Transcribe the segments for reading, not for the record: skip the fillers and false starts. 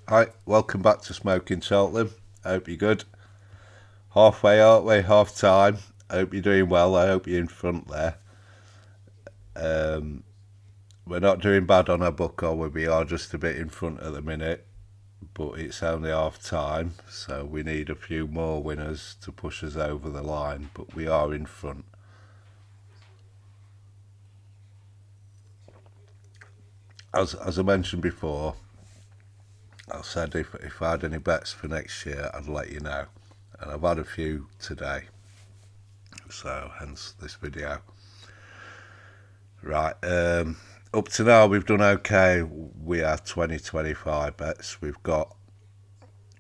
Hi, welcome back to Smoking Cheltenham. I hope you're good. Halfway, aren't we? Half time. I hope you're doing well. I hope you're in front there. Um, we're not doing bad on our book, are we? We are just a bit in front at the minute, but it's only half time, so we need a few more winners to push us over the line, but we are in front. As I mentioned before, I said if I had any bets for next year, I'd let you know. And I've had a few today, so hence this video. Right. Up to now, we've done okay. We had 2025 bets. We got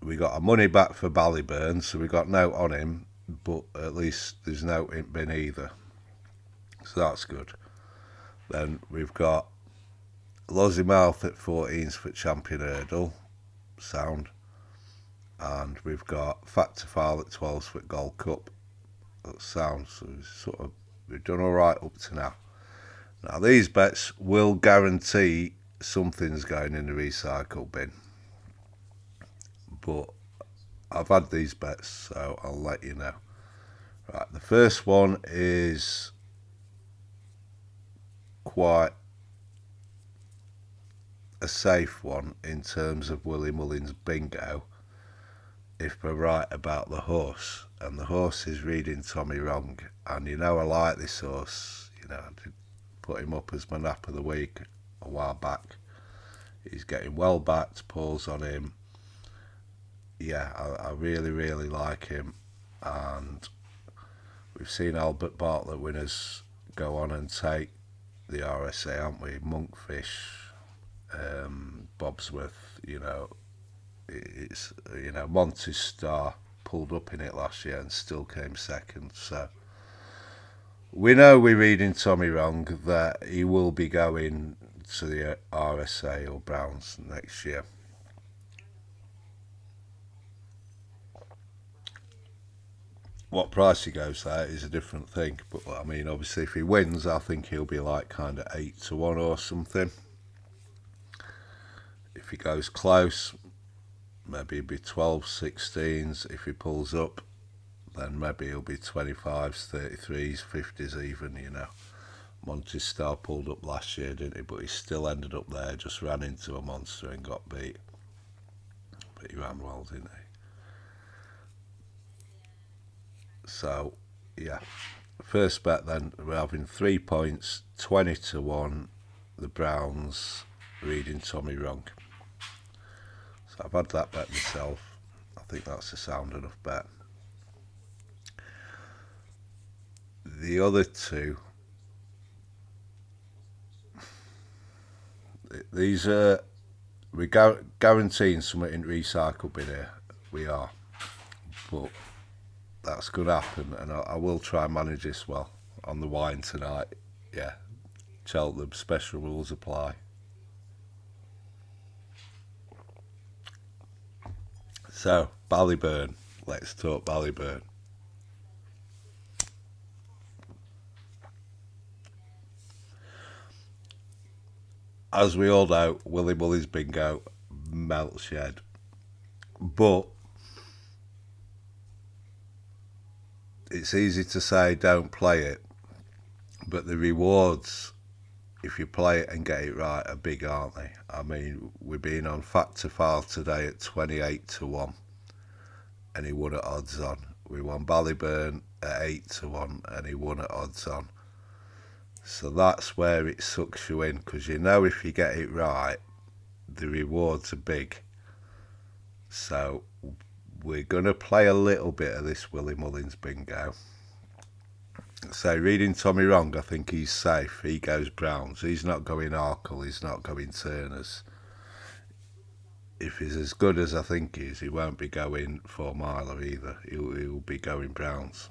our money back for Ballyburn, so we got no on him, but at least there's no in bin either. So that's good. Then we've got Lozzie Mouth at 14s for Champion Hurdle, sound. And we've got Fat to File at 12s for Gold Cup, that sound. So we've done alright up to now. Now, these bets will guarantee something's going in the recycle bin, but I've had these bets, so I'll let you know. Right, the first one is quite a safe one in terms of Willie Mullins bingo, if we're right about the horse. And the horse is reading Tommy wrong, and I like this horse. I did put him up as my nap of the week a while back. He's getting well backed, Paul's on him. Yeah, I really, really like him. And we've seen Albert Bartlett winners go on and take the RSA, haven't we? Monkfish, Bobsworth, it's Monty's Star pulled up in it last year and still came second. So we know we're reading Tommy wrong, that he will be going to the RSA or Browns next year. What price he goes there is a different thing, but I mean, obviously, if he wins, I think he'll be like kind of 8-1 or something. If he goes close, maybe he'll be 12, 16s. If he pulls up, then maybe he'll be 25s, 33s, 50s even. Monty Star pulled up last year, didn't he? But he still ended up there, just ran into a monster and got beat. But he ran well, didn't he? So, yeah. First bet then, we're having 3 points, 20-1, the Browns reading Tommy wrong. So I've had that bet myself. I think that's a sound enough bet. The other two, these are, we're guaranteeing something in recycle bin here. We are. But that's going to happen, and I will try and manage this well on the wine tonight. Yeah. Cheltenham, special rules apply. So, Ballyburn. Let's talk Ballyburn. As we all know, Willie Mully's bingo melts shed. But it's easy to say don't play it, but the rewards, if you play it and get it right, are big, aren't they? I mean, we've been on Fat to File today at 28-1, and he won at odds on. We won Ballyburn at 8-1, and he won at odds on. So that's where it sucks you in, because if you get it right, the rewards are big. So we're going to play a little bit of this Willie Mullins bingo. So reading Tommy wrong, I think he's safe. He goes Browns. He's not going Arkle. He's not going Turners. If he's as good as I think he is, he won't be going 4 miler either. He'll be going Browns.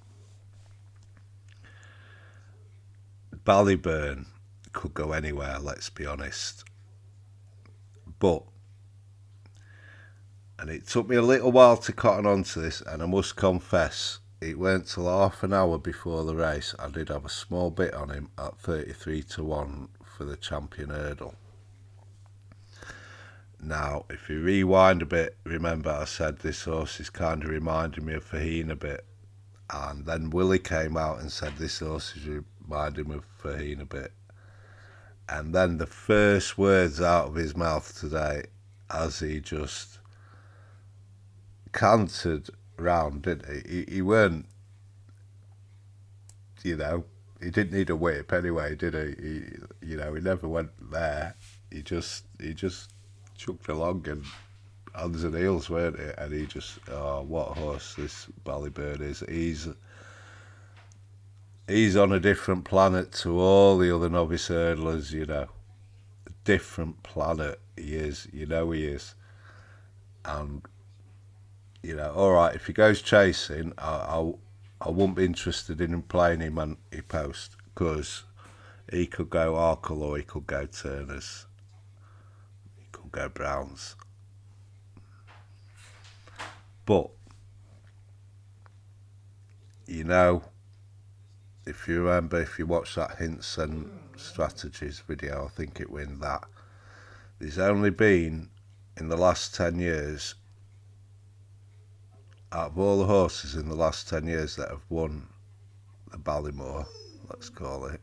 Ballyburn could go anywhere, let's be honest. But, and it took me a little while to cotton on to this, and I must confess, it weren't till half an hour before the race I did have a small bit on him at 33-1 for the Champion Hurdle. Now, if you rewind a bit, remember I said this horse is kind of reminding me of Faheen a bit. And then Willie came out and said this horse is reminding me of Faheen a bit. And then the first words out of his mouth today, as he just cantered round, didn't he? He weren't, he didn't need a whip anyway, did he? He never went there. He just chucked along and hands and heels, weren't it? And he just, oh, what a horse this Ballyburn is. He's on a different planet to all the other novice hurdlers, A different planet he is, he is. And, all right, if he goes chasing, I wouldn't be interested in playing him ante-post, because he could go Arkle or he could go Turners. He could go Browns. But, if you remember, if you watch that hints and strategies video, I think it win that. There's only been, in the last 10 years, out of all the horses in the last 10 years that have won the Ballymore, let's call it,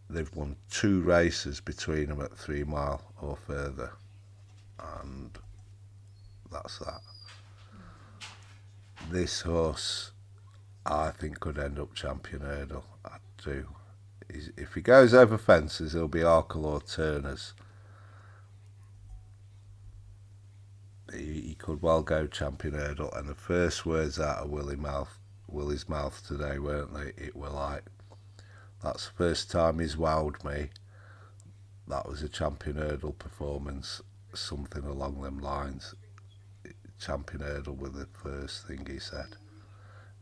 they've won 2 races between them at 3 mile or further. And that's that. This horse, I think, could end up champion hurdle. I do. If he goes over fences, he'll be Arkle or Turners. He could well go champion hurdle. And the first words out of Willie's mouth today, weren't they? It were like, that's the first time he's wowed me. That was a champion hurdle performance, something along them lines. Champion hurdle was the first thing he said.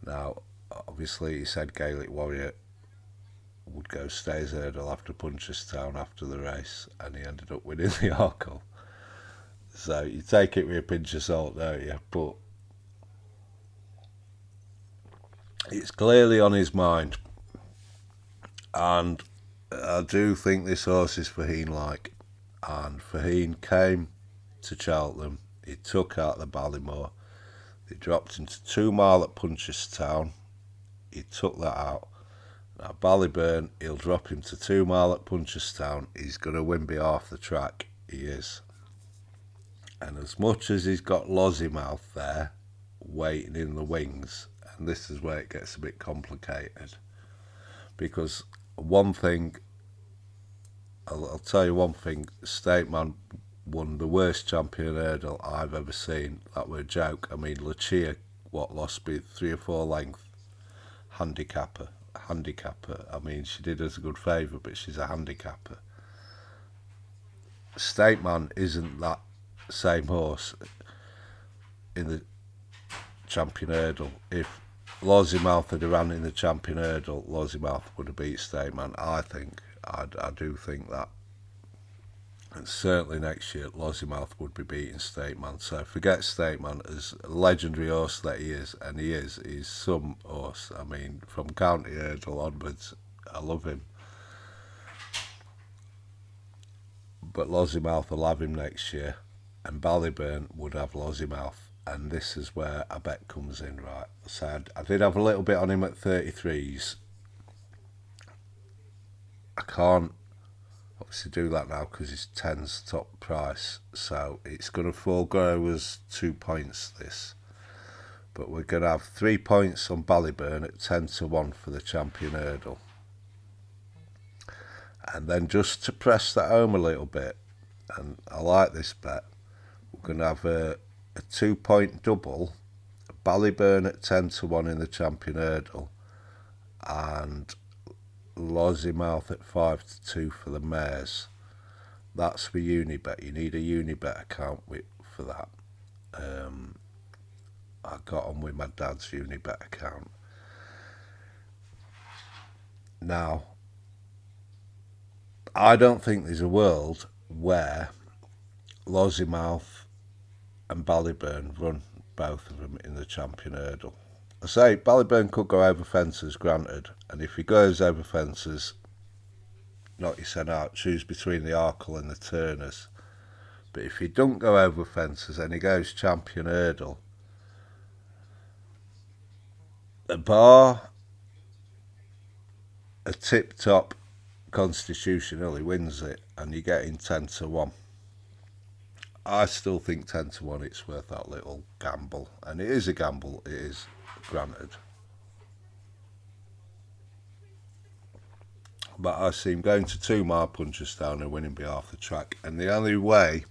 Now, obviously, he said Gaelic Warrior would go Stays hurdle after Punchestown after the race, and he ended up winning the Arkle. So you take it with a pinch of salt, don't you? But it's clearly on his mind, and I do think this horse is Faheen-like. And Faheen came to Cheltenham. He took out the Ballymore. They dropped into 2 mile at Punchestown. He took that out. Now Ballyburn, he'll drop him to 2 mile at Punchestown. He's going to win by half the track. He is. And as much as he's got Lossiemouth there, waiting in the wings, and this is where it gets a bit complicated. Because one thing, I'll tell you one thing, Stateman won the worst champion hurdle I've ever seen. That were a joke. I mean, Lucia, lost by 3 or 4 length. Handicapper. I mean, she did us a good favour, but she's a handicapper. Stateman isn't that same horse in the champion hurdle. If Lossiemouth had ran in the champion hurdle, Lossiemouth would have beat Stateman. I think. I do think that. And certainly next year, Lossiemouth would be beating Stateman. So forget Stateman as a legendary horse that he is, and he's some horse. I mean, from county hurdle onwards, I love him. But Lossiemouth will have him next year, and Ballyburn would have Lossiemouth, and this is where I bet comes in, right? So I did have a little bit on him at 33s. I can't obviously do that now because it's 10's top price, so it's going to forego us 2 points this, but we're going to have 3 points on Ballyburn at 10-1 for the champion hurdle. And then just to press that home a little bit, and I like this bet, we're going to have a 2 point double, Ballyburn at 10-1 in the champion hurdle, and Lossiemouth at 5-2 for the mares. That's for Unibet. You need a Unibet account for that. I got on with my dad's Unibet account. Now, I don't think there's a world where Lossiemouth and Ballyburn run both of them in the champion hurdle. I say Ballyburn could go over fences, granted, and if he goes over fences, not you sent out, choose between the Arkle and the Turners. But if he don't go over fences and he goes champion hurdle, the bar a tip top constitutional, he wins it, and you're getting 10-1. I still think 10-1 it's worth that little gamble, and it is a gamble, it is, granted. But I see him going to 2 mile Punchestown and winning by half the track, and the only way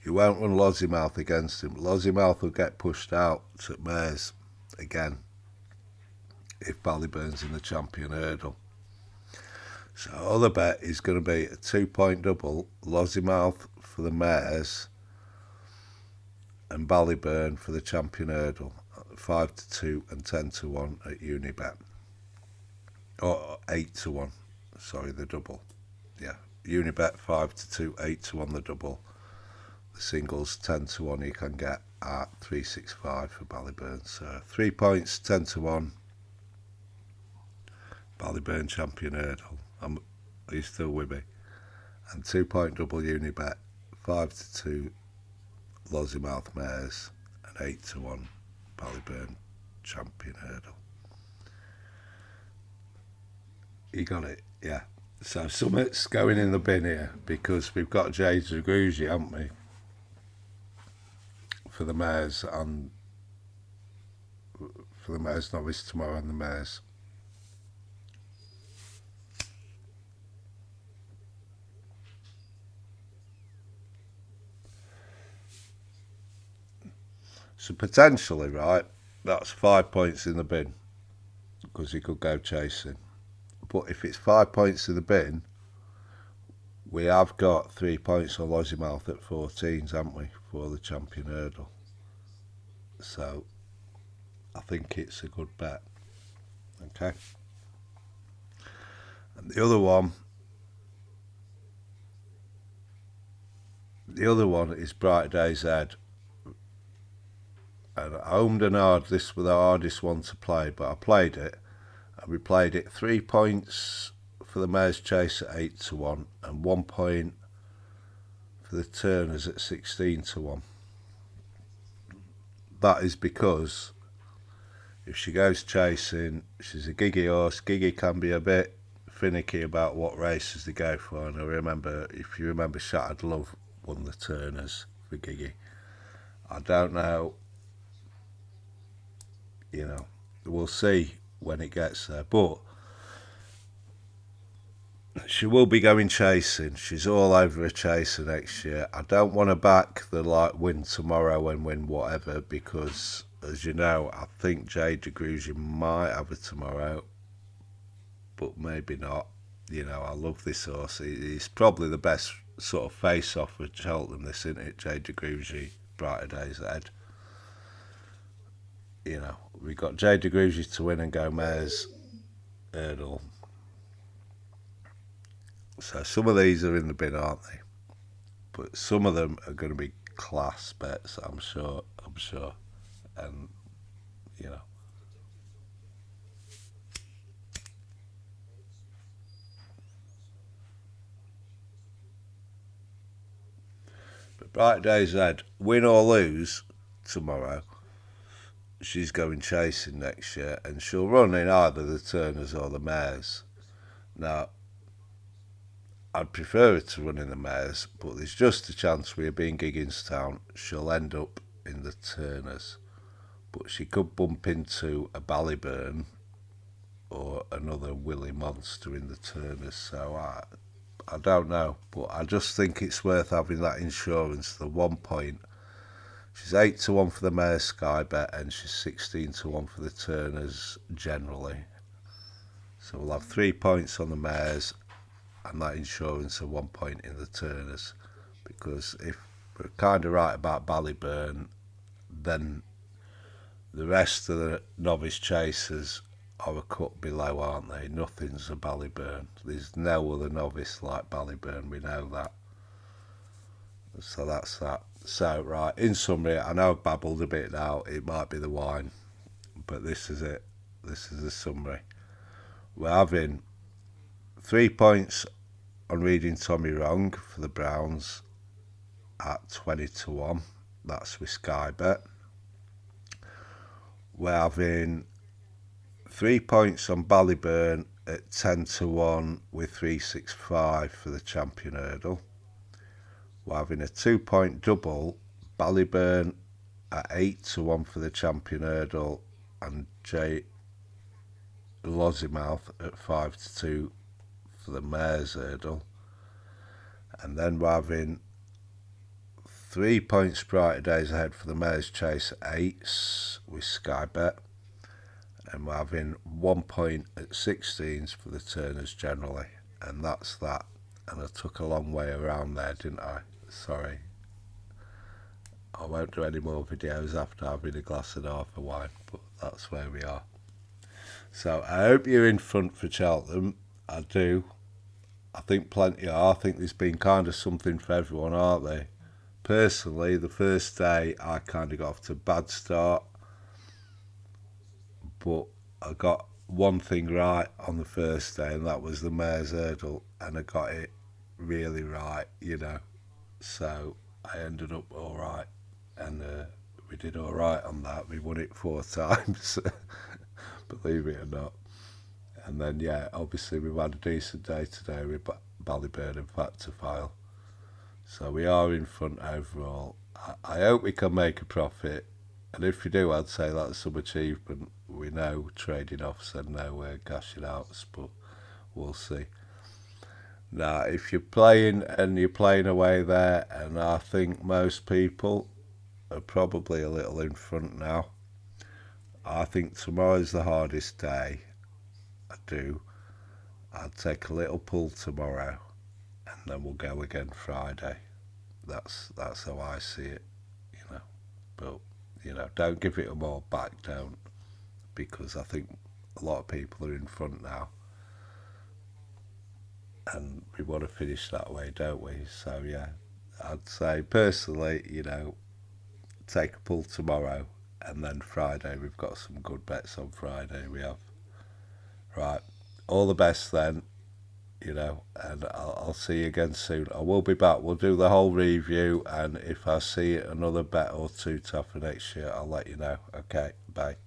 you won't run Lossiemouth against him. Lossiemouth will get pushed out at mares again if Ballyburn's in the champion hurdle. So other bet is going to be a 2-point double, Lossiemouth for the mares and Ballyburn for the champion hurdle, 5-2 and 10-1 at Unibet. Or 8-1, sorry, the double. Yeah, Unibet 5-2, 8-1 the double. The singles 10-1 you can get at 365 for Ballyburn. So 3 points, 10-1. Ballyburn champion hurdle. Are you still with me? And 2-point double Unibet, 5-2 Lossiemouth mares and 8-1 Ballyburn champion hurdle. You got it, yeah. So something's going in the bin here because we've got Jade Zagouji, haven't we? For the mares and for the mares novice tomorrow and the mares. So potentially, right, that's 5 points in the bin because he could go chasing. But if it's 5 points in the bin, we have got 3 points on Lossiemouth at 14s, haven't we, for the champion hurdle. So I think it's a good bet. Okay. And the other one is Bright Days Head. And I homed and hard, this was the hardest one to play, but I played it. And we played it 3 points for the mare's chase at 8-1 and 1 point for the Turners at 16-1. That is because if she goes chasing, she's a giggy horse. Giggy can be a bit finicky about what races they go for. And I remember, if you remember, Shattered Love won the Turners for Giggy. I don't know, you know, we'll see when it gets there, but she will be going chasing. She's all over a chaser next year. I don't want to back the win tomorrow and win whatever because, as you know, I think Jade Zagouji might have it tomorrow, but maybe not. You know, I love this horse. He's probably the best sort of face-off with Cheltenham, this, isn't it? Jade Zagouji, Brighter Days Ahead. You know, we got Jade Zagouji to win and go mares hurdle. So some of these are in the bin, aren't they? But some of them are going to be class bets, I'm sure. And, you know. But Bright Days Ahead, win or lose tomorrow, she's going chasing next year, and she'll run in either the Turners or the mares. Now, I'd prefer her to run in the mares, but there's just a chance with her being Gigginstown, she'll end up in the Turners. But she could bump into a Ballyburn or another Willy Monster in the Turners, so I don't know. But I just think it's worth having that insurance, the 1 point. She's 8-1 for the mares Sky Bet, and she's 16-1 for the Turners generally. So we'll have 3 points on the mares and that insurance of 1 point in the Turners. Because if we're kind of right about Ballyburn, then the rest of the novice chasers are a cut below, aren't they? Nothing's a Ballyburn. There's no other novice like Ballyburn, we know that. So that's that. So, right, in summary, I know I've babbled a bit now, it might be the wine, but this is it. This is the summary. We're having 3 points on reading Tommy wrong for the Browns at 20-1. That's with Sky Bet. We're having 3 points on Ballyburn at 10-1 with 365 for the champion hurdle. We're having a 2-point double, Ballyburn at 8-1 for the champion hurdle, and J Lossiemouth at 5-2 for the mare's hurdle. And then we're having 3 points brighter days ahead for the mare's chase at 8s with Sky Bet. And we're having 1 point at 16s for the turners generally. And that's that. And I took a long way around there, didn't I? Sorry. I won't do any more videos after having a glass and a half of wine, but that's where we are. So I hope you're in front for Cheltenham. I do. I think plenty are. I think there's been kind of something for everyone, aren't they? Personally, the first day I kind of got off to a bad start, but I got one thing right on the first day, and that was the mare's hurdle, and I got it really right, you know. So I ended up all right, and we did all right on that. We won it 4 times, believe it or not. And then, yeah, obviously we've had a decent day today with Ballyburn and Fact to File. So we are in front overall. I hope we can make a profit. And if we do, I'd say that's some achievement. We know trading offs and no cashing outs, but we'll see. Now, if you're playing and you're playing away there, and I think most people are probably a little in front now. I think tomorrow's the hardest day. I do. I'd take a little pull tomorrow, and then we'll go again Friday. That's how I see it, you know. But you know, don't give it them all back, don't, because I think a lot of people are in front now, and we want to finish that way, don't we? So yeah, I'd say personally, you know, take a pull tomorrow, and then Friday we've got some good bets on Friday. We have. Right, all the best then, you know, and I'll see you again soon. I will be back. We'll do the whole review, and if I see another bet or two tough for next year, I'll let you know. Okay, bye.